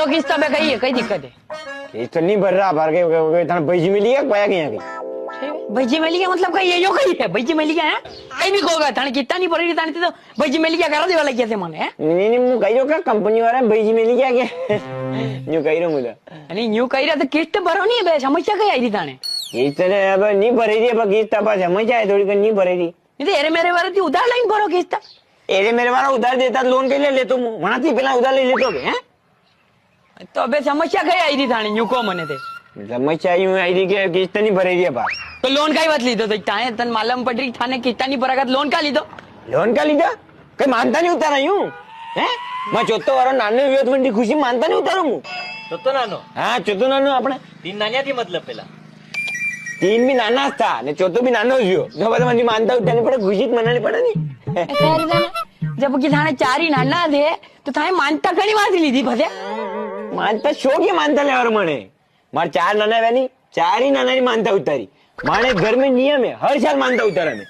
भरो किस्त पे कही है, कई दिक्कत है? किस्त नहीं भर रहा, भर के थाने पैसे मिली है पाया क्या कहीं? भाईजी मिली क्या मतलब कही है? यो कही है भाईजी मिली क्या है? आई भी कहोगा थाने कितना नहीं भरी थाने तो भाईजी मिली क्या करा देवाला क्या थे मने है? नहीं मैं कही रहा कंपनी वाला पैसे मिली क्या क्या न्यू कही रहा मुझे नहीं न्यू कही रहा तो किस्त भरो नहीं है, समस्या कही आई थी थाने? किस्त अब नहीं भरी रही, अब किस्त अब समस्या है थोड़ी नहीं भरी रही। नहीं तो एरे मेरे वाले थी उधार लाइन भरो किस्त। एरे मेरे वाला उधार देता लोन के लिए लेतो हूँ, वहां से पहला उधार ले लेतो हैं। तो अबे समस्या कही आई थी थाने न्यू को मने थे? समस्या यूं आई थी कि किस्त नहीं भरी रही है बात। तो लोन का ही बात ली तो ताए तन मालूम पड़ रही थाने कितना नहीं भरा लोन का ली दो। लोन का लीधा कहीं मानता नहीं उतारा यूं है मैं चौथो वारो नानो विरोध मंडी खुशी मानता नहीं उतारू हूँ। ચોથો નાનો हाँ चौथो नानो अपने 3 નાન્યાથી मतलब પેલા 3 भी नाना था ने चौथो भी नानो जो तो बाद में मानता उतारनी पड़े, खुशी मनानी पड़े नहीं। जब कि थाने 4 ही नाना थे तो थाने मानता घनी वात ली थी भले मानता शो की मानता ले और मने मार 4 नाना वेनी 4 ही नाना नहीं मानता उतारी माने घर में नियम है हर साल मानता उतारा में।